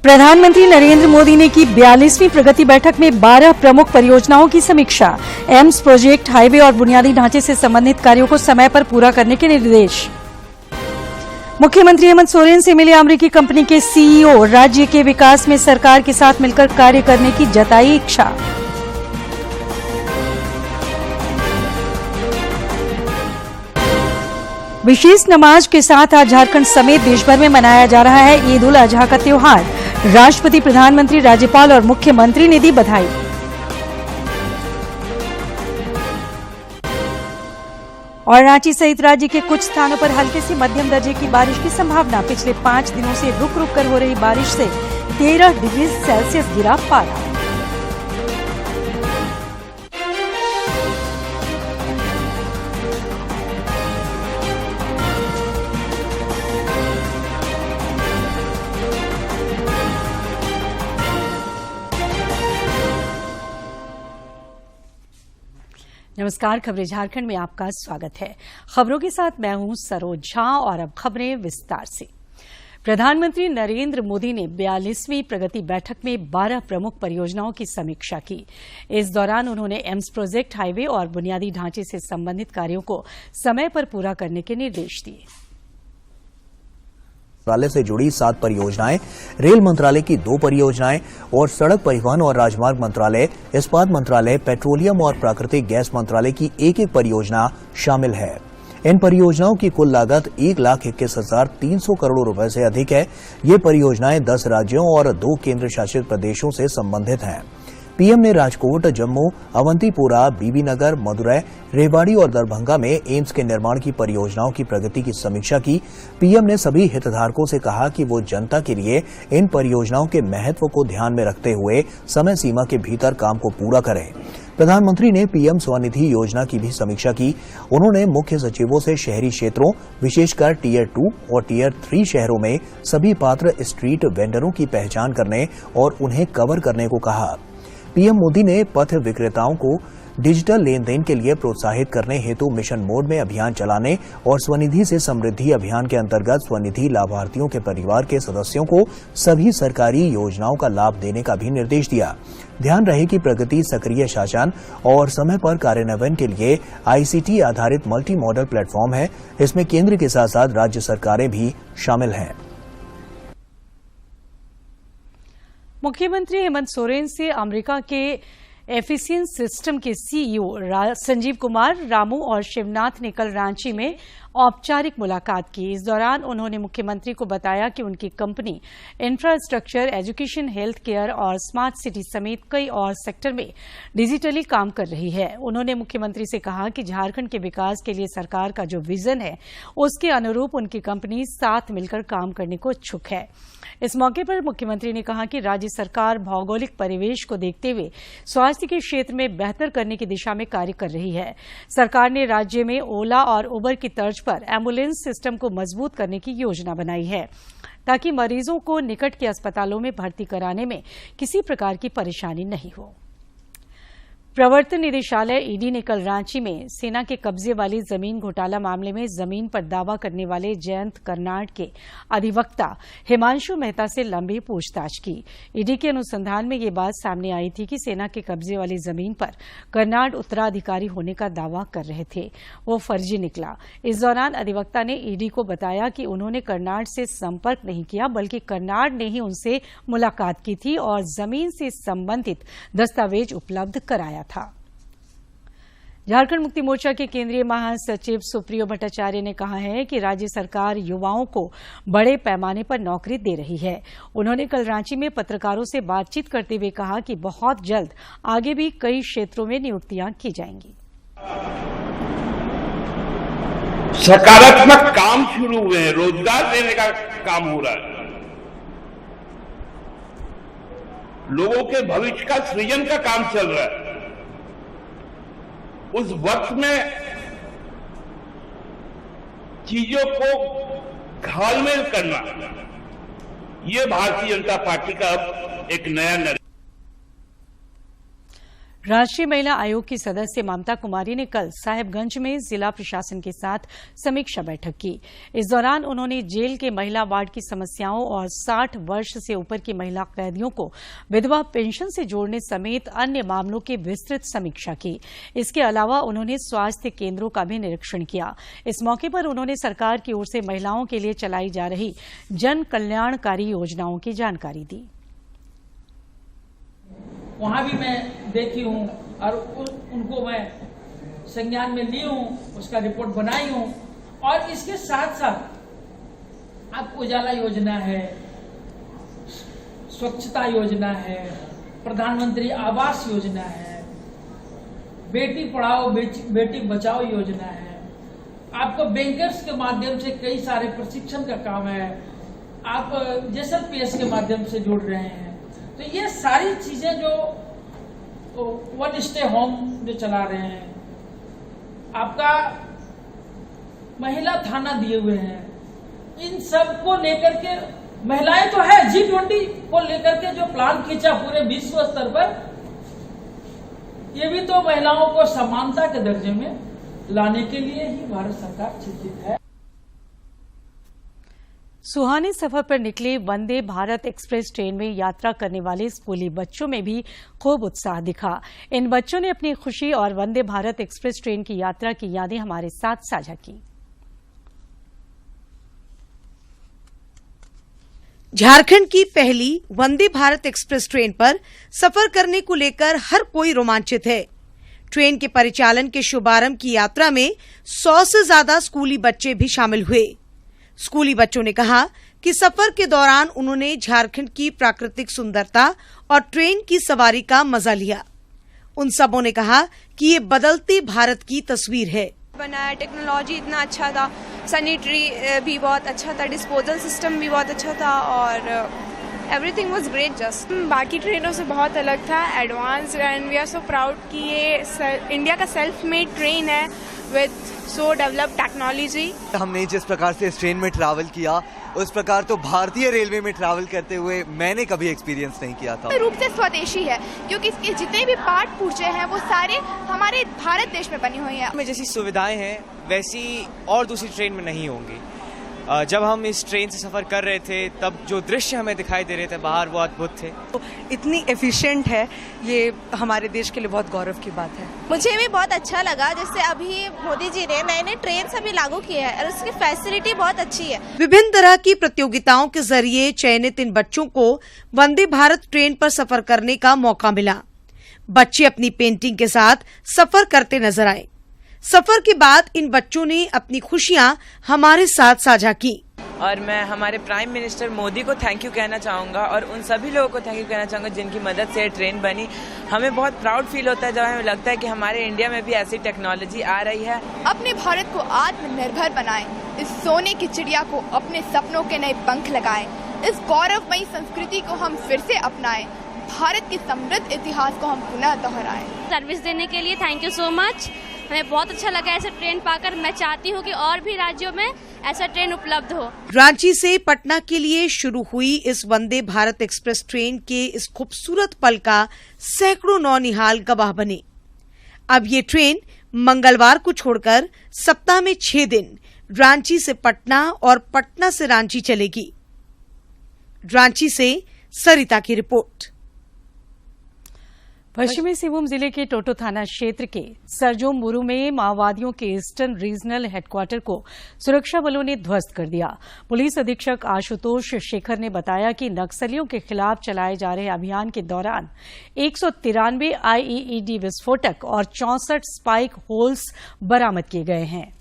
प्रधानमंत्री नरेंद्र मोदी ने की 42वीं प्रगति बैठक में 12 प्रमुख परियोजनाओं की समीक्षा। एम्स प्रोजेक्ट, हाईवे और बुनियादी ढांचे से संबंधित कार्यों को समय पर पूरा करने के निर्देश। मुख्यमंत्री हेमंत सोरेन से मिले अमेरिकी कंपनी के सीईओ, राज्य के विकास में सरकार के साथ मिलकर कार्य करने की जताई इच्छा। विशेष नमाज के साथ आज झारखंड समेत देश भर में मनाया जा रहा है ईद उल अजहा का त्योहार। राष्ट्रपति, प्रधानमंत्री, राज्यपाल और मुख्यमंत्री ने दी बधाई। और रांची सहित राज्य के कुछ स्थानों पर हल्के से मध्यम दर्जे की बारिश की संभावना। पिछले 5 दिनों से रुक रुक कर हो रही बारिश से 13 डिग्री सेल्सियस गिरा पारा। नमस्कार, खबरें झारखंड में आपका स्वागत है। खबरों के साथ मैं हूं सरोज झा और अब खबरें विस्तार से। प्रधानमंत्री नरेंद्र मोदी ने 42वीं प्रगति बैठक में 12 प्रमुख परियोजनाओं की समीक्षा की। इस दौरान उन्होंने एम्स प्रोजेक्ट, हाईवे और बुनियादी ढांचे से संबंधित कार्यों को समय पर पूरा करने के निर्देश दिए। मंत्रालय से जुड़ी 7 परियोजनाएं, रेल मंत्रालय की 2 परियोजनाएं और सड़क परिवहन और राजमार्ग मंत्रालय, इस्पात मंत्रालय, पेट्रोलियम और प्राकृतिक गैस मंत्रालय की एक परियोजना शामिल है। इन परियोजनाओं की कुल लागत 1,21,300 करोड़ रुपए से अधिक है। ये परियोजनाएं 10 राज्यों और 2 केंद्र शासित प्रदेशों से संबंधित हैं। पीएम ने राजकोट, जम्मू, अवंतीपुरा, बीबीनगर, मदुरै, रेवाड़ी और दरभंगा में एम्स के निर्माण की परियोजनाओं की प्रगति की समीक्षा की। पीएम ने सभी हितधारकों से कहा कि वो जनता के लिए इन परियोजनाओं के महत्व को ध्यान में रखते हुए समय सीमा के भीतर काम को पूरा करें। प्रधानमंत्री ने पीएम स्वनिधि योजना की भी समीक्षा की। उन्होंने मुख्य सचिवों से शहरी क्षेत्रों, विशेषकर टियर 2 और टियर 3 शहरों में सभी पात्र स्ट्रीट वेंडरों की पहचान करने और उन्हें कवर करने को कहा। पीएम मोदी ने पथ विक्रेताओं को डिजिटल लेन देन के लिए प्रोत्साहित करने हेतु मिशन मोड में अभियान चलाने और स्वनिधि से समृद्धि अभियान के अंतर्गत स्वनिधि लाभार्थियों के परिवार के सदस्यों को सभी सरकारी योजनाओं का लाभ देने का भी निर्देश दिया। ध्यान रहे कि प्रगति सक्रिय शासन और समय पर कार्यान्वयन के लिए आईसीटी आधारित मल्टी मॉडल प्लेटफॉर्म है। इसमें केंद्र के साथ साथ राज्य सरकारें भी शामिल हैं। मुख्यमंत्री हेमंत सोरेन से अमेरिका के एफिशिएंट सिस्टम के सीईओ संजीव कुमार, रामू और शिवनाथ ने कल रांची में औपचारिक मुलाकात की। इस दौरान उन्होंने मुख्यमंत्री को बताया कि उनकी company infrastructure, education, health care और स्मार्ट सिटी समेत कई और सेक्टर में डिजिटली काम कर रही है। उन्होंने मुख्यमंत्री से कहा कि झारखंड के विकास के लिए सरकार का जो विजन है, उसके अनुरूप उनकी कंपनी साथ मिलकर काम करने को इच्छुक है। इस मौके पर मुख्यमंत्री ने कहा कि राज्य सरकार भौगोलिक परिवेश को देखते हुए स्वास्थ्य के क्षेत्र में बेहतर करने की दिशा में कार्य कर रही है। सरकार ने राज्य में ओला और उबर की तर्ज पर एम्बुलेंस सिस्टम को मजबूत करने की योजना बनाई है, ताकि मरीजों को निकट के अस्पतालों में भर्ती कराने में किसी प्रकार की परेशानी नहीं हो। प्रवर्तन निदेशालय ईडी ने कल रांची में सेना के कब्जे वाली जमीन घोटाला मामले में जमीन पर दावा करने वाले जयंत कर्नाड के अधिवक्ता हिमांशु मेहता से लंबी पूछताछ की। ईडी के अनुसंधान में ये बात सामने आई थी कि सेना के कब्जे वाली जमीन पर कर्नाड उत्तराधिकारी होने का दावा कर रहे थे, वो फर्जी निकला। इस दौरान अधिवक्ता ने ईडी को बताया कि उन्होंने कर्नाड से संपर्क नहीं किया, बल्कि कर्नाड ने ही उनसे मुलाकात की थी और जमीन से संबंधित दस्तावेज उपलब्ध कराया था। झारखंड मुक्ति मोर्चा के केंद्रीय महासचिव सुप्रियो भट्टाचार्य ने कहा है कि राज्य सरकार युवाओं को बड़े पैमाने पर नौकरी दे रही है। उन्होंने कल रांची में पत्रकारों से बातचीत करते हुए कहा कि बहुत जल्द आगे भी कई क्षेत्रों में नियुक्तियां की जाएंगी। सकारात्मक काम शुरू हुए हैं, रोजगार देने का काम हो रहा है, लोगों के भविष्य का सृजन का काम चल रहा है। उस वक्त में चीजों को घालमेल करना, ये भारतीय जनता पार्टी का अब एक नया राष्ट्रीय महिला आयोग की सदस्य ममता कुमारी ने कल साहेबगंज में जिला प्रशासन के साथ समीक्षा बैठक की। इस दौरान उन्होंने जेल के महिला वार्ड की समस्याओं और 60 वर्ष से ऊपर की महिला कैदियों को विधवा पेंशन से जोड़ने समेत अन्य मामलों की विस्तृत समीक्षा की। इसके अलावा उन्होंने स्वास्थ्य केंद्रों का भी निरीक्षण किया। इस मौके पर उन्होंने सरकार की ओर से महिलाओं के लिए चलाई जा रही जन कल्याणकारी योजनाओं की जानकारी दी। वहाँ भी मैं देखी हूँ और उनको मैं संज्ञान में ली हूँ, उसका रिपोर्ट बनाई हूँ। और इसके साथ साथ अब उजाला योजना है, स्वच्छता योजना है, प्रधानमंत्री आवास योजना है, बेटी पढ़ाओ बेटी बचाओ योजना है। आपको बैंकर्स के माध्यम से कई सारे प्रशिक्षण का काम है, आप JSLPS के माध्यम से जुड़ रहे हैं। तो ये सारी चीजें जो वन स्टे होम जो चला रहे हैं, आपका महिला थाना दिए हुए हैं, इन सब को लेकर के महिलाएं तो है, G20 को लेकर के जो प्लान खींचा पूरे विश्व स्तर पर, ये भी तो महिलाओं को समानता के दर्जे में लाने के लिए ही भारत सरकार चिंतित है। सुहाने सफर पर निकले वंदे भारत एक्सप्रेस ट्रेन में यात्रा करने वाले स्कूली बच्चों में भी खूब उत्साह दिखा। इन बच्चों ने अपनी खुशी और वंदे भारत एक्सप्रेस ट्रेन की यात्रा की यादें हमारे साथ साझा की। झारखंड की पहली वंदे भारत एक्सप्रेस ट्रेन पर सफर करने को लेकर हर कोई रोमांचित है। ट्रेन के परिचालन के शुभारंभ की यात्रा में 100 से ज्यादा स्कूली बच्चे भी शामिल हुए। स्कूली बच्चों ने कहा कि सफर के दौरान उन्होंने झारखंड की प्राकृतिक सुंदरता और ट्रेन की सवारी का मजा लिया। उन सबों ने कहा कि ये बदलते भारत की तस्वीर है। बनाया, टेक्नोलॉजी इतना अच्छा था, सैनिटरी भी बहुत अच्छा था, डिस्पोजल सिस्टम भी बहुत अच्छा था और एवरीथिंग वाज ग्रेट। जस्ट बाकी ट्रेनों से बहुत अलग था, advance, and we are so proud कि ये इंडिया का सेल्फ मेड ट्रेन है विद सो डेवलप्ड टेक्नोलॉजी। हमने जिस प्रकार से इस ट्रेन में ट्रैवल किया, उस प्रकार तो भारतीय रेलवे में ट्रैवल करते हुए मैंने कभी एक्सपीरियंस नहीं किया था। रूप से स्वदेशी है, क्योंकि इसके जितने भी पार्ट पुर्जे हैं वो सारे हमारे भारत देश में बनी हुई हैं। में जैसी सुविधाएं हैं वैसी और दूसरी ट्रेन में नहीं होंगी। जब हम इस ट्रेन से सफर कर रहे थे तब जो दृश्य हमें दिखाई दे रहे थे बाहर, वो अद्भुत थे। तो इतनी एफिशिएंट है, ये हमारे देश के लिए बहुत गौरव की बात है। मुझे भी बहुत अच्छा लगा, जैसे अभी मोदी जी ने नए नए ट्रेन सभी लागू किए हैं और उसकी फैसिलिटी बहुत अच्छी है। विभिन्न तरह की प्रतियोगिताओं के जरिए चयनित इन बच्चों को वंदे भारत ट्रेन पर सफर करने का मौका मिला। बच्चे अपनी पेंटिंग के साथ सफर करते नजर आए। सफर के बाद इन बच्चों ने अपनी खुशियां हमारे साथ साझा की। और मैं हमारे प्राइम मिनिस्टर मोदी को थैंक यू कहना चाहूँगा और उन सभी लोगों को थैंक यू कहना चाहूँगा जिनकी मदद से ट्रेन बनी। हमें बहुत प्राउड फील होता है जब हमें लगता है कि हमारे इंडिया में भी ऐसी टेक्नोलॉजी आ रही है। अपने भारत को आत्मनिर्भर बनाएं, इस सोने की चिड़िया को अपने सपनों के नए पंख लगाएं, इस गौरवमयी संस्कृति को हम फिर से अपनाएं, भारत के समृद्ध इतिहास को हम पुनः दोहराएं। सर्विस देने के लिए थैंक यू सो मच। हमें बहुत अच्छा लगा ऐसा ट्रेन पाकर। मैं चाहती हूँ कि और भी राज्यों में ऐसा ट्रेन उपलब्ध हो। रांची से पटना के लिए शुरू हुई इस वंदे भारत एक्सप्रेस ट्रेन के इस खूबसूरत पल का सैकड़ों नौनिहाल गवाह बने। अब ये ट्रेन मंगलवार को छोड़कर सप्ताह में 6 दिन रांची से पटना और पटना से रांची चलेगी। रांची से सरिता की रिपोर्ट। पश्चिमी सिंहभूम जिले के टोटो थाना क्षेत्र के सरजोमुरु में माओवादियों के ईस्टर्न रीजनल हेडक्वार्टर को सुरक्षा बलों ने ध्वस्त कर दिया। पुलिस अधीक्षक आशुतोष शेखर ने बताया कि नक्सलियों के खिलाफ चलाए जा रहे अभियान के दौरान 193 IEED विस्फोटक और 64 स्पाइक होल्स बरामद किए गए हैं।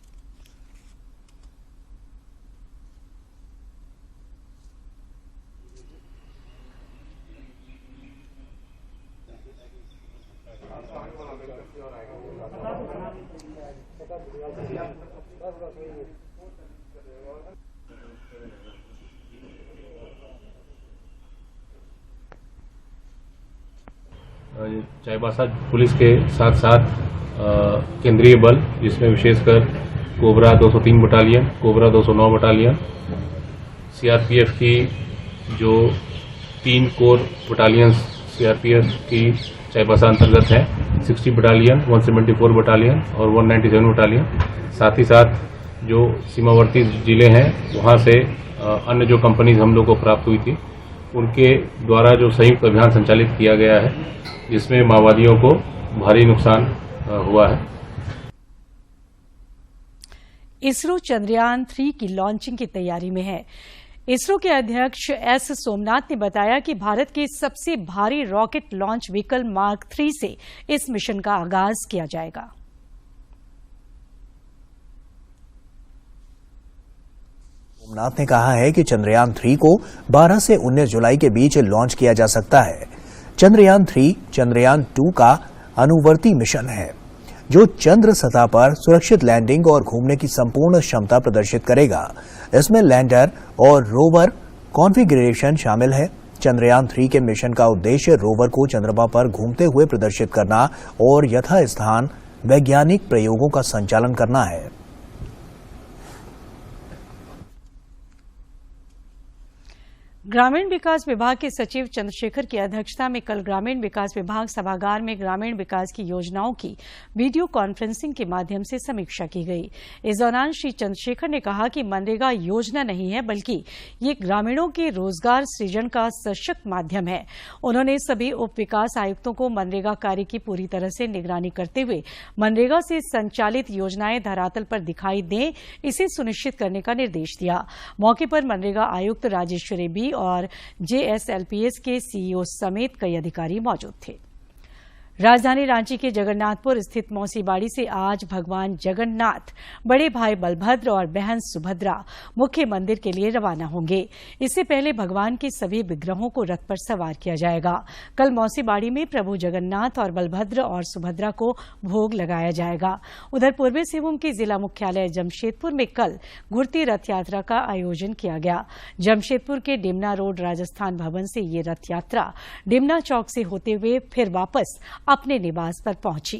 चाईबासा पुलिस के साथ साथ केंद्रीय बल, जिसमें विशेषकर cobra 203 battalion, cobra 209 battalion, CRPF की जो 3 कोर बटालियन सीआरपीएफ की चाईबासा अंतर्गत हैं 60 बटालियन, 174 बटालियन और 197 बटालियन। साथ ही साथ जो सीमावर्ती जिले हैं वहाँ से अन्य जो कंपनीज हम लोग को प्राप्त हुई थी उनके द्वारा जो संयुक्त अभियान संचालित किया गया है जिसमें माओवादियों को भारी नुकसान हुआ है। इसरो चंद्रयान 3 की लॉन्चिंग की तैयारी में है। इसरो के अध्यक्ष एस सोमनाथ ने बताया कि भारत के सबसे भारी रॉकेट लॉन्च व्हीकल मार्क 3 से इस मिशन का आगाज किया जाएगा। सोमनाथ ने कहा है कि चंद्रयान 3 को 12 से 19 जुलाई के बीच लॉन्च किया जा सकता है। चंद्रयान 3 चंद्रयान 2 का अनुवर्ती मिशन है जो चंद्र सतह पर सुरक्षित लैंडिंग और घूमने की संपूर्ण क्षमता प्रदर्शित करेगा। इसमें लैंडर और रोवर कॉन्फ़िगरेशन शामिल है। चंद्रयान 3 के मिशन का उद्देश्य रोवर को चंद्रमा पर घूमते हुए प्रदर्शित करना और यथास्थान वैज्ञानिक प्रयोगों का संचालन करना है। ग्रामीण विकास विभाग के सचिव चंद्रशेखर की अध्यक्षता में कल ग्रामीण विकास विभाग सभागार में ग्रामीण विकास की योजनाओं की वीडियो कॉन्फ्रेंसिंग के माध्यम से समीक्षा की गई। इस दौरान श्री चंद्रशेखर ने कहा कि मनरेगा योजना नहीं है बल्कि ये ग्रामीणों के रोजगार सृजन का सशक्त माध्यम है। उन्होंने सभी उप विकास आयुक्तों को मनरेगा कार्य की पूरी तरह से निगरानी करते हुए मनरेगा से संचालित योजनाएं धरातल पर दिखाई दें, इसे सुनिश्चित करने का निर्देश दिया। मौके पर मनरेगा आयुक्त राजेश्वरी बी और जेएसएलपीएस के सीईओ समेत कई अधिकारी मौजूद थे। राजधानी रांची के जगन्नाथपुर स्थित मौसीबाड़ी से आज भगवान जगन्नाथ, बड़े भाई बलभद्र और बहन सुभद्रा मुख्य मंदिर के लिए रवाना होंगे। इससे पहले भगवान के सभी विग्रहों को रथ पर सवार किया जाएगा। कल मौसीबाड़ी में प्रभु जगन्नाथ और बलभद्र और सुभद्रा को भोग लगाया जाएगा। उधर पूर्वी सिंहभूम के जिला मुख्यालय जमशेदपुर में कल घुरती रथ यात्रा का आयोजन किया गया। जमशेदपुर के डिमना रोड राजस्थान भवन से ये रथ यात्रा डिमना चौक से होते हुए फिर वापस अपने निवास पर पहुंची।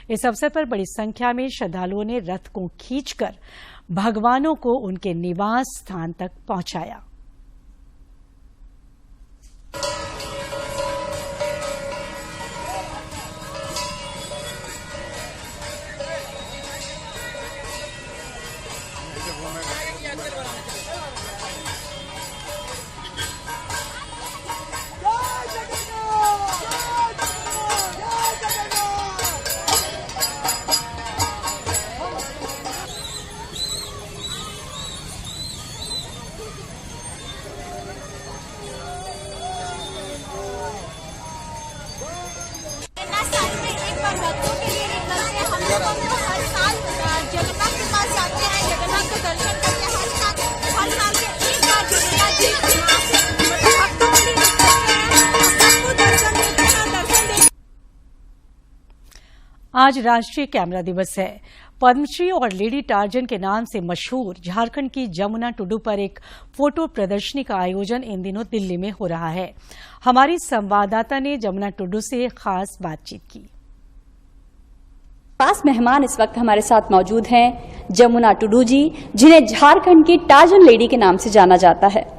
इस अवसर पर बड़ी संख्या में श्रद्धालुओं ने रथ को खींचकर भगवानों को उनके निवास स्थान तक पहुंचाया। आज राष्ट्रीय कैमरा दिवस है। पद्मश्री और लेडी टार्जन के नाम से मशहूर झारखंड की जमुना टुडू पर एक फोटो प्रदर्शनी का आयोजन इन दिनों दिल्ली में हो रहा है। हमारी संवाददाता ने जमुना टुडू से खास बातचीत की। खास मेहमान इस वक्त हमारे साथ मौजूद हैं जमुना टुडू जी, जिन्हें झारखंड की टार्जन लेडी के नाम से जाना जाता है।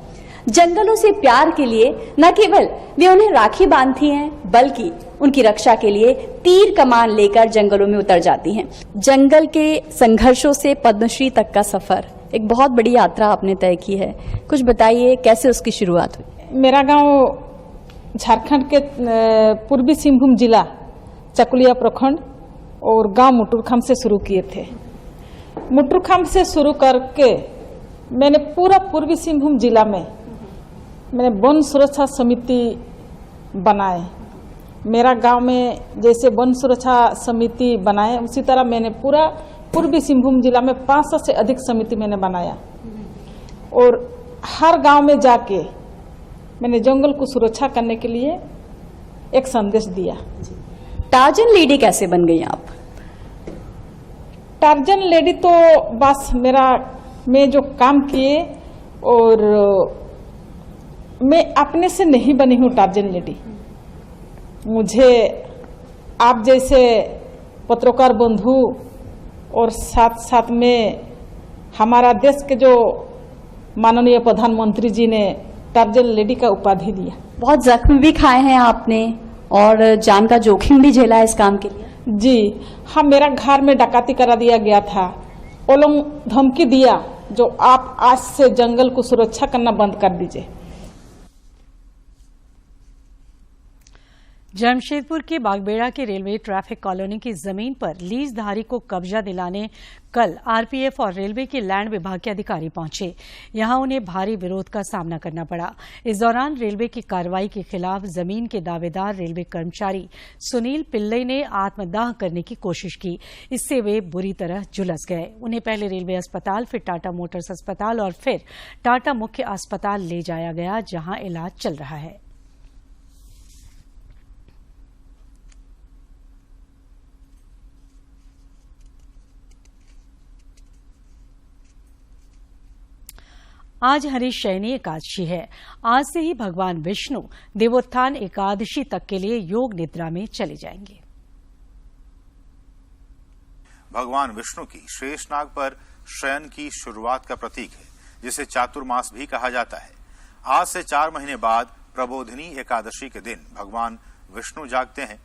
जंगलों से प्यार के लिए न केवल वे उन्हें राखी बांधती हैं, बल्कि उनकी रक्षा के लिए तीर कमान लेकर जंगलों में उतर जाती हैं। जंगल के संघर्षों से पद्मश्री तक का सफर, एक बहुत बड़ी यात्रा आपने तय की है। कुछ बताइए, कैसे उसकी शुरुआत हुई? मेरा गांव झारखंड के पूर्वी सिंहभूम जिला चकुलिया प्रखंड और गांव मुटुरखाम से शुरू किए थे। मुटुरखाम से शुरू करके मैंने पूरा पूर्वी सिंहभूम जिला में मैंने वन सुरक्षा समिति बनाए। मेरा गांव में जैसे वन सुरक्षा समिति बनाए, उसी तरह मैंने पूरा पूर्वी सिंहभूम जिला में 500 से अधिक समिति मैंने बनाया और हर गांव में जाके मैंने जंगल को सुरक्षा करने के लिए एक संदेश दिया। टार्जन लेडी कैसे बन गई आप? टार्जन लेडी तो बस मैं जो काम किए, और मैं अपने से नहीं बनी हूँ टार्जन लेडी। मुझे आप जैसे पत्रकार बंधु और साथ साथ में हमारा देश के जो माननीय प्रधानमंत्री जी ने टार्जन लेडी का उपाधि दिया। बहुत जख्म भी खाए हैं आपने और जान का जोखिम भी झेला है इस काम के लिए? जी हाँ, मेरा घर में डकैती करा दिया गया था। वो लोग धमकी दिया जो आप आज से जंगल को सुरक्षा करना बंद कर दीजिए। जमशेदपुर के बागबेड़ा के रेलवे ट्रैफिक कॉलोनी की जमीन पर लीजधारी को कब्जा दिलाने कल आरपीएफ और रेलवे के लैंड विभाग के अधिकारी पहुंचे। यहां उन्हें भारी विरोध का सामना करना पड़ा। इस दौरान रेलवे की कार्रवाई के खिलाफ जमीन के दावेदार रेलवे कर्मचारी सुनील पिल्लई ने आत्मदाह करने की कोशिश की। इससे वे बुरी तरह झुलस गए। उन्हें पहले रेलवे अस्पताल, फिर टाटा मोटर्स अस्पताल और फिर टाटा मुख्य अस्पताल ले जाया गया, जहां इलाज चल रहा है। आज हरिशयनी एकादशी है। आज से ही भगवान विष्णु देवोत्थान एकादशी तक के लिए योग निद्रा में चले जाएंगे। भगवान विष्णु की शेषनाग पर शयन की शुरुआत का प्रतीक है, जिसे चातुर्मास भी कहा जाता है। आज से 4 महीने बाद प्रबोधिनी एकादशी के दिन भगवान विष्णु जागते हैं।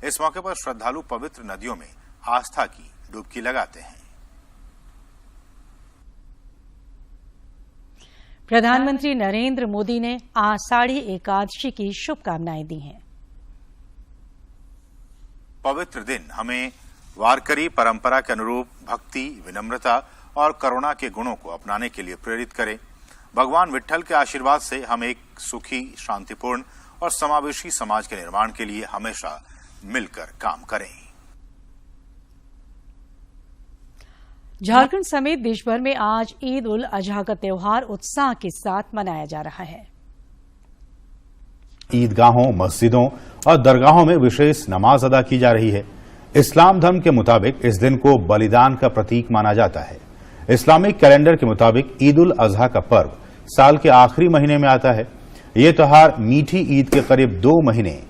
इस मौके पर श्रद्धालु पवित्र नदियों में आस्था की डुबकी लगाते हैं। प्रधानमंत्री नरेंद्र मोदी ने आषाढ़ी एकादशी की शुभकामनाएं दी हैं। पवित्र दिन हमें वारकरी परंपरा के अनुरूप भक्ति, विनम्रता और करुणा के गुणों को अपनाने के लिए प्रेरित करें। भगवान विट्ठल के आशीर्वाद से हम एक सुखी, शांतिपूर्ण और समावेशी समाज के निर्माण के लिए हमेशा मिलकर काम करें। झारखंड समेत देश भर में आज ईद उल अजहा का त्योहार उत्साह के साथ मनाया जा रहा है। ईदगाहों, मस्जिदों और दरगाहों में विशेष नमाज अदा की जा रही है। इस्लाम धर्म के मुताबिक इस दिन को बलिदान का प्रतीक माना जाता है। इस्लामिक कैलेंडर के मुताबिक ईद उल अजहा का पर्व साल के आखिरी महीने में आता है। ये त्योहार मीठी ईद के करीब 2 महीने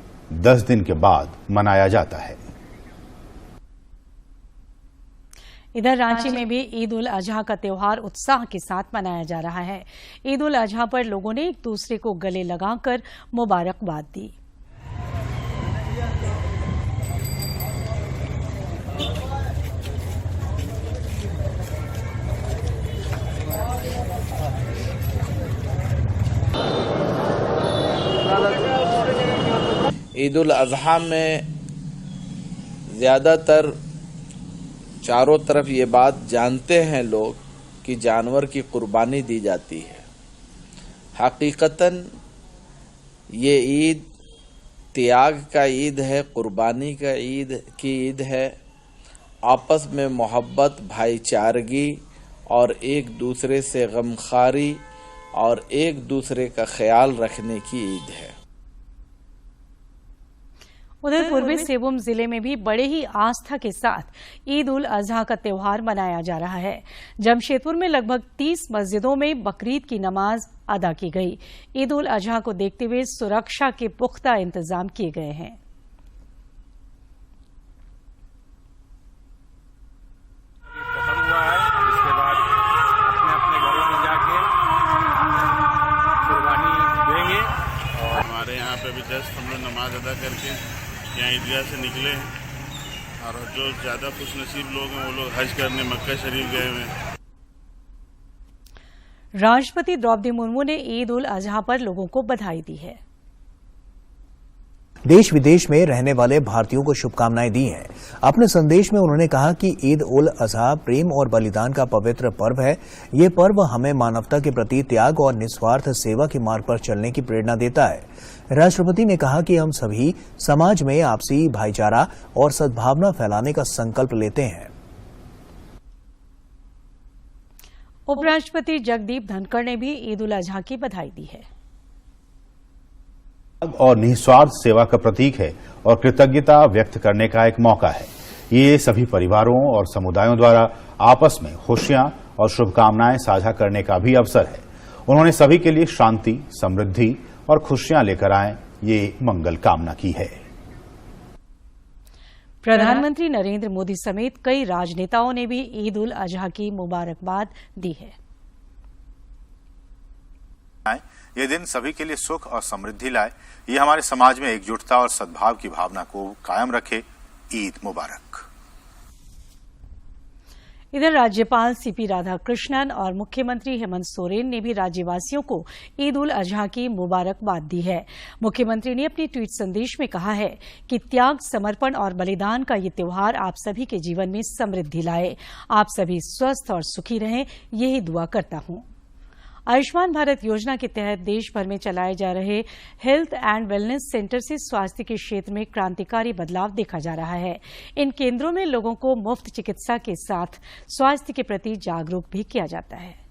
10 दिन के बाद मनाया जाता है। इधर रांची में भी ईद उल अजहा का त्योहार उत्साह के साथ मनाया जा रहा है। ईद उल अजहा पर लोगों ने एक दूसरे को गले लगाकर मुबारकबाद दी। ईद उल अजहा में ज़्यादातर चारों तरफ ये बात जानते हैं लोग कि जानवर की कुर्बानी दी जाती है। हकीकतन ये ईद त्याग का ईद है, कुर्बानी का ईद है। आपस में मोहब्बत, भाईचारगी और एक दूसरे से गमखारी और एक दूसरे का ख्याल रखने की ईद है। उधर पूर्वी सिंहभूम जिले में भी बड़े ही आस्था के साथ ईद उल अजहा का त्योहार मनाया जा रहा है। जमशेदपुर में लगभग 30 मस्जिदों में बकरीद की नमाज अदा की गई। ईद उल अजहा को देखते हुए सुरक्षा के पुख्ता इंतजाम किए गए हैं। खत्म हुआ है, इसके बाद अपने अपने घरों में जाके कुर्बानी देंगे। और हमारे यहाँ पे भी जस्ट हम लोग नमाज अदा करके यहाँ ईदगाह से निकले हैं और जो ज्यादा खुशनसीब लोग हैं वो लोग हज करने मक्का शरीफ गए हुए हैं। राष्ट्रपति द्रौपदी मुर्मू ने ईद उल अजहा पर लोगों को बधाई दी है। देश विदेश में रहने वाले भारतीयों को शुभकामनाएं दी हैं। अपने संदेश में उन्होंने कहा कि ईद उल अजहा प्रेम और बलिदान का पवित्र पर्व है। ये पर्व हमें मानवता के प्रति त्याग और निस्वार्थ सेवा के मार्ग पर चलने की प्रेरणा देता है। राष्ट्रपति ने कहा कि हम सभी समाज में आपसी भाईचारा और सद्भावना फैलाने का संकल्प लेते हैं। उपराष्ट्रपति जगदीप धनखड़ ने भी ईद उल अजहा की बधाई दी है। और निस्वार्थ सेवा का प्रतीक है और कृतज्ञता व्यक्त करने का एक मौका है। ये सभी परिवारों और समुदायों द्वारा आपस में खुशियां और शुभकामनाएं साझा करने का भी अवसर है। उन्होंने सभी के लिए शांति, समृद्धि और खुशियां लेकर आए ये मंगल कामना की है। प्रधानमंत्री नरेंद्र मोदी समेत कई राजनेताओं ने भी ईद उल अजहा की मुबारकबाद दी है। ये दिन सभी के लिए सुख और समृद्धि लाए, ये हमारे समाज में एकजुटता और सद्भाव की भावना को कायम रखे। ईद मुबारक। इधर राज्यपाल सीपी राधाकृष्णन और मुख्यमंत्री हेमंत सोरेन ने भी राज्यवासियों को ईद उल अजहा की मुबारकबाद दी है। मुख्यमंत्री ने अपने ट्वीट संदेश में कहा है कि त्याग, समर्पण और बलिदान का ये त्योहार आप सभी के जीवन में समृद्धि लाए। आप सभी स्वस्थ और सुखी रहें, यही दुआ करता हूं। आयुष्मान भारत योजना के तहत देश भर में चलाए जा रहे हेल्थ एंड वेलनेस सेंटर से स्वास्थ्य के क्षेत्र में क्रांतिकारी बदलाव देखा जा रहा है। इन केंद्रों में लोगों को मुफ्त चिकित्सा के साथ स्वास्थ्य के प्रति जागरूक भी किया जाता है।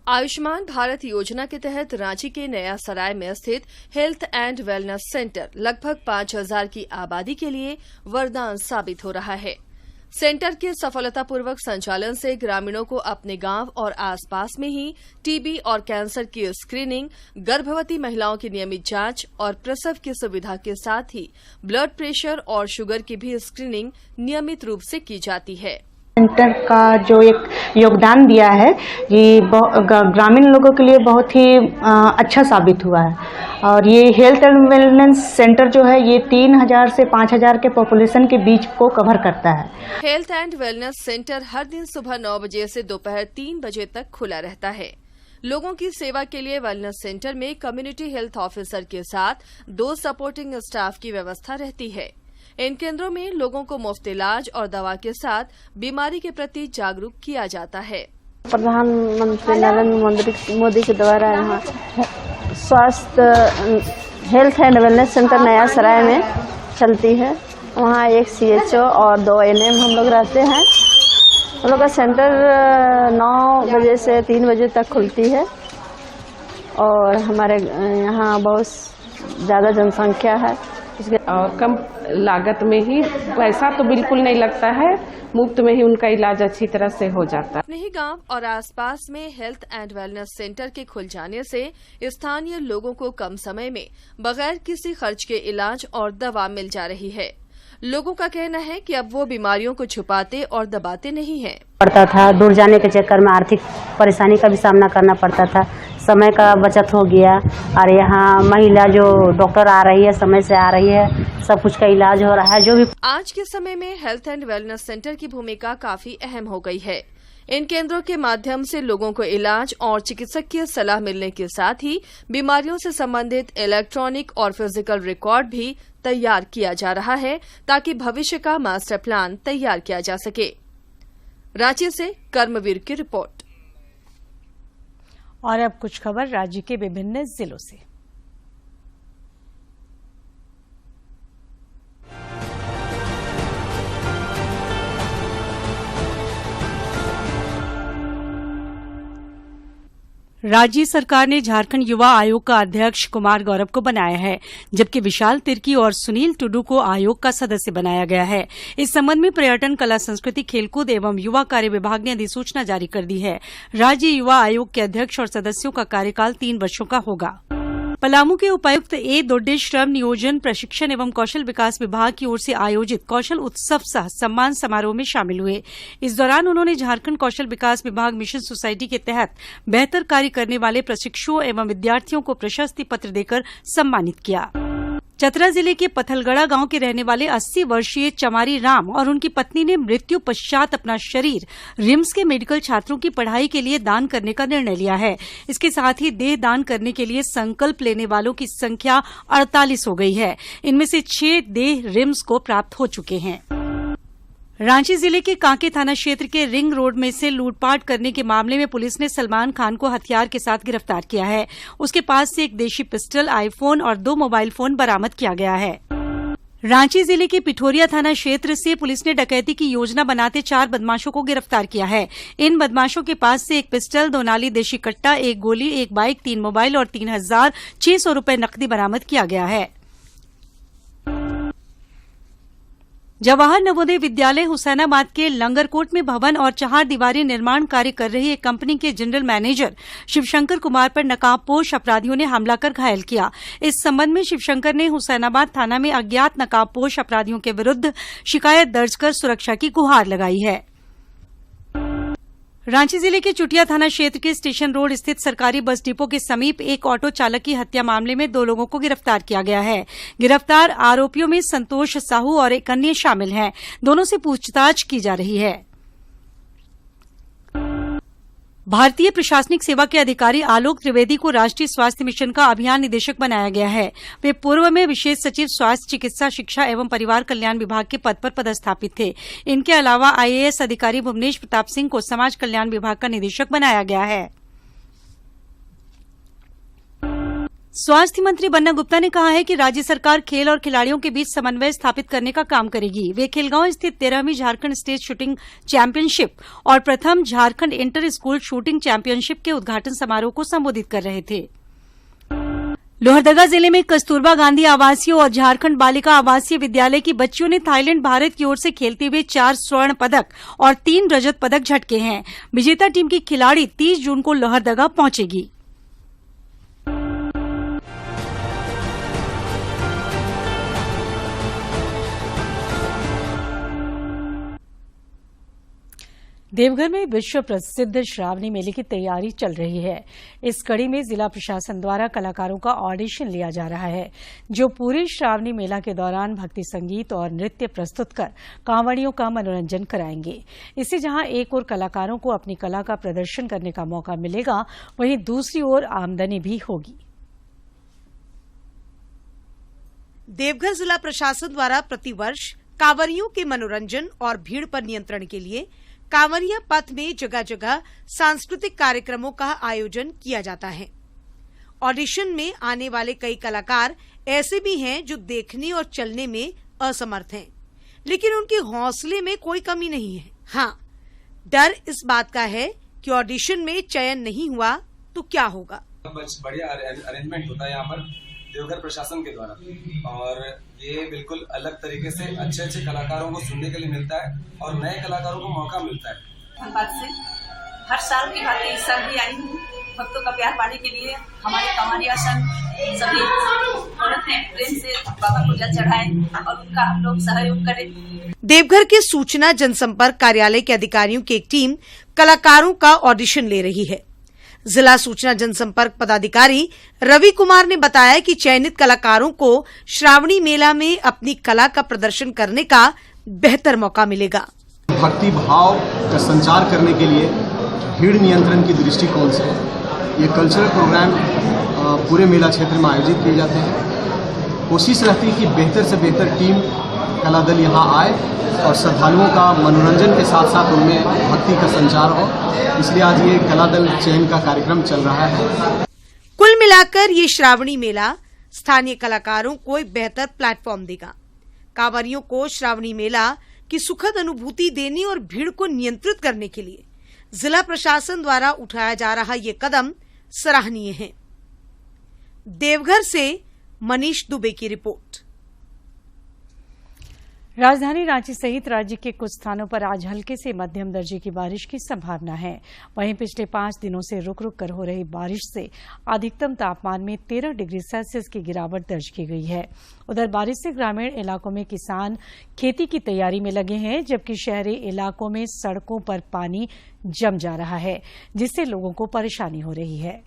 आयुष्मान भारत योजना के तहत रांची के नया सराय में स्थित हेल्थ एंड वेलनेस सेंटर लगभग 5000 की आबादी के लिए वरदान साबित हो रहा है। सेंटर के सफलतापूर्वक संचालन से ग्रामीणों को अपने गांव और आसपास में ही टीबी और कैंसर की स्क्रीनिंग, गर्भवती महिलाओं की नियमित जांच और प्रसव की सुविधा के साथ ही ब्लड प्रेशर और शुगर की भी स्क्रीनिंग नियमित रूप से की जाती है। सेंटर का जो एक योगदान दिया है ये ग्रामीण लोगों के लिए बहुत ही अच्छा साबित हुआ है। और ये हेल्थ एंड वेलनेस सेंटर जो है ये 3000 से 5000 के पॉपुलेशन के बीच को कवर करता है। हेल्थ एंड वेलनेस सेंटर हर दिन सुबह 9 बजे से दोपहर 3 बजे तक खुला रहता है। लोगों की सेवा के लिए वेलनेस सेंटर में कम्युनिटी हेल्थ ऑफिसर के साथ 2 सपोर्टिंग स्टाफ की व्यवस्था रहती है। इन केंद्रों में लोगों को मुफ्त इलाज और दवा के साथ बीमारी के प्रति जागरूक किया जाता है। प्रधानमंत्री नरेंद्र मोदी के द्वारा यहाँ स्वास्थ्य हेल्थ एंड वेलनेस सेंटर नया सराय में चलती है। वहाँ एक CHO और 2 ANM हम लोग रहते हैं। हम लोग का सेंटर 9 बजे से 3 बजे तक खुलती है और हमारे यहाँ बहुत ज़्यादा जनसंख्या है और कम लागत में ही, पैसा तो बिल्कुल नहीं लगता है, मुफ्त में ही उनका इलाज अच्छी तरह से हो जाता है। अपने ही गांव और आसपास में हेल्थ एंड वेलनेस सेंटर के खुल जाने से स्थानीय लोगों को कम समय में बगैर किसी खर्च के इलाज और दवा मिल जा रही है। लोगों का कहना है कि अब वो बीमारियों को छुपाते और दबाते नहीं हैं। पड़ता था, दूर जाने के चक्कर में आर्थिक परेशानी का भी सामना करना पड़ता था, समय का बचत हो गया। और यहाँ महिला जो डॉक्टर आ रही है, समय से आ रही है, सब कुछ का इलाज हो रहा है। जो भी आज के समय में हेल्थ एंड वेलनेस सेंटर की भूमिका काफी अहम हो गई है। इन केंद्रों के माध्यम से लोगों को इलाज और चिकित्सकीय सलाह मिलने के साथ ही बीमारियों से संबंधित इलेक्ट्रॉनिक और फिजिकल रिकॉर्ड भी तैयार किया जा रहा है ताकि भविष्य का मास्टर प्लान तैयार किया जा सके। रांची से कर्मवीर की रिपोर्ट। और अब कुछ खबर राज्य के विभिन्न जिलों से। राज्य सरकार ने झारखंड युवा आयोग का अध्यक्ष कुमार गौरव को बनाया है, जबकि विशाल तिर्की और सुनील टुडू को आयोग का सदस्य बनाया गया है। इस संबंध में पर्यटन, कला, संस्कृति, खेलकूद एवं युवा कार्य विभाग ने अधिसूचना जारी कर दी है। राज्य युवा आयोग के अध्यक्ष और सदस्यों का कार्यकाल 3 वर्षों का होगा। पलामू के उपायुक्त ए दोड्डे श्रम नियोजन, प्रशिक्षण एवं कौशल विकास विभाग की ओर से आयोजित कौशल उत्सव सह सम्मान समारोह में शामिल हुए। इस दौरान उन्होंने झारखंड कौशल विकास विभाग मिशन सोसाइटी के तहत बेहतर कार्य करने वाले प्रशिक्षुओं एवं विद्यार्थियों को प्रशस्ति पत्र देकर सम्मानित किया। चतरा जिले के पथलगढ़ा गांव के रहने वाले 80 वर्षीय चमारी राम और उनकी पत्नी ने मृत्यु पश्चात अपना शरीर रिम्स के मेडिकल छात्रों की पढ़ाई के लिए दान करने का निर्णय लिया है। इसके साथ ही देह दान करने के लिए संकल्प लेने वालों की संख्या 48 हो गई है। इनमें से 6 देह रिम्स को प्राप्त हो चुके हैं। रांची जिले के कांके थाना क्षेत्र के रिंग रोड में से लूटपाट करने के मामले में पुलिस ने सलमान खान को हथियार के साथ गिरफ्तार किया है। उसके पास से एक देशी पिस्टल, आईफोन और 2 मोबाइल फोन बरामद किया गया है। रांची जिले के पिठोरिया थाना क्षेत्र से पुलिस ने डकैती की योजना बनाते 4 बदमाशों को गिरफ्तार किया है। इन बदमाशों के पास से एक पिस्टल, 2 नाली देशी कट्टा, 1 गोली, 1 बाइक, 3 मोबाइल और 3600 रुपए नकदी बरामद किया गया है। जवाहर नवोदय विद्यालय हुसैनाबाद के लंगरकोट में भवन और 4 दीवारी निर्माण कार्य कर रही एक कंपनी के जनरल मैनेजर शिवशंकर कुमार पर नकाबपोश अपराधियों ने हमला कर घायल किया। इस संबंध में शिवशंकर ने हुसैनाबाद थाना में अज्ञात नकाबपोश अपराधियों के विरुद्ध शिकायत दर्ज कर सुरक्षा की गुहार लगाई है। रांची जिले के चुटिया थाना क्षेत्र के स्टेशन रोड स्थित सरकारी बस डिपो के समीप एक ऑटो चालक की हत्या मामले में 2 लोगों को गिरफ्तार किया गया है। गिरफ्तार आरोपियों में संतोष साहू और एक अन्य शामिल हैं। दोनों से पूछताछ की जा रही है। भारतीय प्रशासनिक सेवा के अधिकारी आलोक त्रिवेदी को राष्ट्रीय स्वास्थ्य मिशन का अभियान निदेशक बनाया गया है। वे पूर्व में विशेष सचिव स्वास्थ्य, चिकित्सा, शिक्षा एवं परिवार कल्याण विभाग के पद पर पदस्थापित थे। इनके अलावा आईएएस अधिकारी भुवनेश प्रताप सिंह को समाज कल्याण विभाग का निदेशक बनाया गया है। स्वास्थ्य मंत्री बन्ना गुप्ता ने कहा है कि राज्य सरकार खेल और खिलाड़ियों के बीच समन्वय स्थापित करने का काम करेगी। वे खेलगांव स्थित 13वीं झारखंड स्टेट शूटिंग चैंपियनशिप और प्रथम Jharkhand inter school shooting championship के उद्घाटन समारोह को संबोधित कर रहे थे। लोहरदगा जिले में कस्तूरबा गांधी आवासीय और झारखंड बालिका आवासीय विद्यालय की बच्चियों ने थाईलैंड भारत की ओर से खेलते हुए 4 स्वर्ण पदक और 3 रजत पदक झटके हैं। विजेता टीम की खिलाड़ी 30 जून को लोहरदगा पहुंचेगी। देवघर में विश्व प्रसिद्ध श्रावणी मेले की तैयारी चल रही है। इस कड़ी में जिला प्रशासन द्वारा कलाकारों का ऑडिशन लिया जा रहा है, जो पूरे श्रावणी मेला के दौरान भक्ति संगीत और नृत्य प्रस्तुत कर कांवड़ियों का मनोरंजन कराएंगे। इससे जहां एक ओर कलाकारों को अपनी कला का प्रदर्शन करने का मौका मिलेगा, वहीं दूसरी ओर आमदनी भी होगी। देवघर जिला प्रशासन द्वारा प्रतिवर्ष कांवरियों के मनोरंजन और भीड़ पर नियंत्रण के लिए कांवरिया पथ में जगह जगह सांस्कृतिक कार्यक्रमों का आयोजन किया जाता है। ऑडिशन में आने वाले कई कलाकार ऐसे भी हैं जो देखने और चलने में असमर्थ हैं, लेकिन उनके हौसले में कोई कमी नहीं है। हाँ, डर इस बात का है कि ऑडिशन में चयन नहीं हुआ तो क्या होगा। बढ़िया अरेंजमेंट होता है यहाँ पर देवघर प्रशासन के द्वारा, और ये बिल्कुल अलग तरीके से अच्छे कलाकारों को सुनने के लिए मिलता है और नए कलाकारों को मौका मिलता है। धन्यवाद से हर साल की भांति इस साल भी आई हूँ भक्तों का प्यार पाने के लिए। हमारे कांवरिया संघ सभी औरतें प्रेम से बाबा को जल चढ़ाएं और उनका हम लोग सहयोग करें। देवघर के सूचना जनसंपर्क कार्यालय के अधिकारियों की एक टीम कलाकारों का ऑडिशन ले रही है। जिला सूचना जनसंपर्क पदाधिकारी रवि कुमार ने बताया कि चयनित कलाकारों को श्रावणी मेला में अपनी कला का प्रदर्शन करने का बेहतर मौका मिलेगा। भक्ति भाव का संचार करने के लिए भीड़ नियंत्रण की दृष्टिकोण से ये कल्चरल प्रोग्राम पूरे मेला क्षेत्र में आयोजित किए जाते हैं। कोशिश रहती है कि बेहतर से बेहतर टीम कला दल यहाँ आए और श्रद्धालुओं का मनोरंजन के साथ साथ उनमें भक्ति का संचार हो, इसलिए आज ये कला दल चयन का कार्यक्रम चल रहा है। कुल मिलाकर ये श्रावणी मेला स्थानीय कलाकारों को एक बेहतर प्लेटफॉर्म देगा। कांवरियों को श्रावणी मेला की सुखद अनुभूति देने और भीड़ को नियंत्रित करने के लिए जिला प्रशासन द्वारा उठाया जा रहा ये कदम सराहनीय है। देवघर से मनीष दुबे की रिपोर्ट। राजधानी रांची सहित राज्य के कुछ स्थानों पर आज हल्के से मध्यम दर्जे की बारिश की संभावना है। वहीं पिछले 5 दिनों से रुक रुक कर हो रही बारिश से अधिकतम तापमान में 13 डिग्री सेल्सियस की गिरावट दर्ज की गई है। उधर बारिश से ग्रामीण इलाकों में किसान खेती की तैयारी में लगे हैं, जबकि शहरी इलाकों में सड़कों पर पानी जम जा रहा है, जिससे लोगों को परेशानी हो रही है।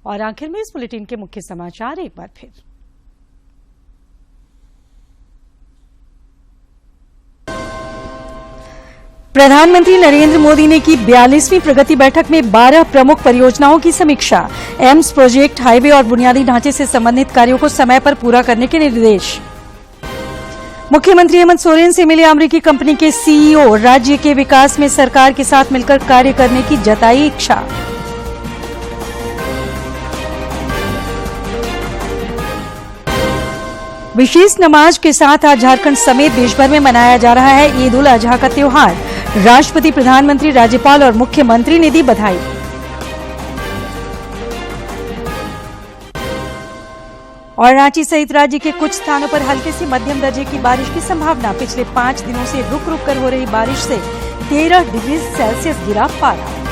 और आखिर में इस बुलेटिन के मुख्य समाचार एक बार फिर। प्रधानमंत्री नरेंद्र मोदी ने की 42वीं प्रगति बैठक में 12 प्रमुख परियोजनाओं की समीक्षा। एम्स प्रोजेक्ट, हाईवे और बुनियादी ढांचे से संबंधित कार्यों को समय पर पूरा करने के निर्देश। मुख्यमंत्री हेमंत सोरेन से मिले अमेरिकी कंपनी के सीईओ, राज्य के विकास में सरकार के साथ मिलकर कार्य करने की जताई इच्छा। विशेष नमाज के साथ आज झारखंड समेत देश भर में मनाया जा रहा है ईद उल अजहा का त्योहार। राष्ट्रपति, प्रधानमंत्री, राज्यपाल और मुख्यमंत्री ने दी बधाई। और रांची सहित राज्य के कुछ स्थानों पर हल्के से मध्यम दर्जे की बारिश की संभावना। पिछले 5 दिनों से रुक रुक कर हो रही बारिश से 13 डिग्री सेल्सियस गिरा पारा।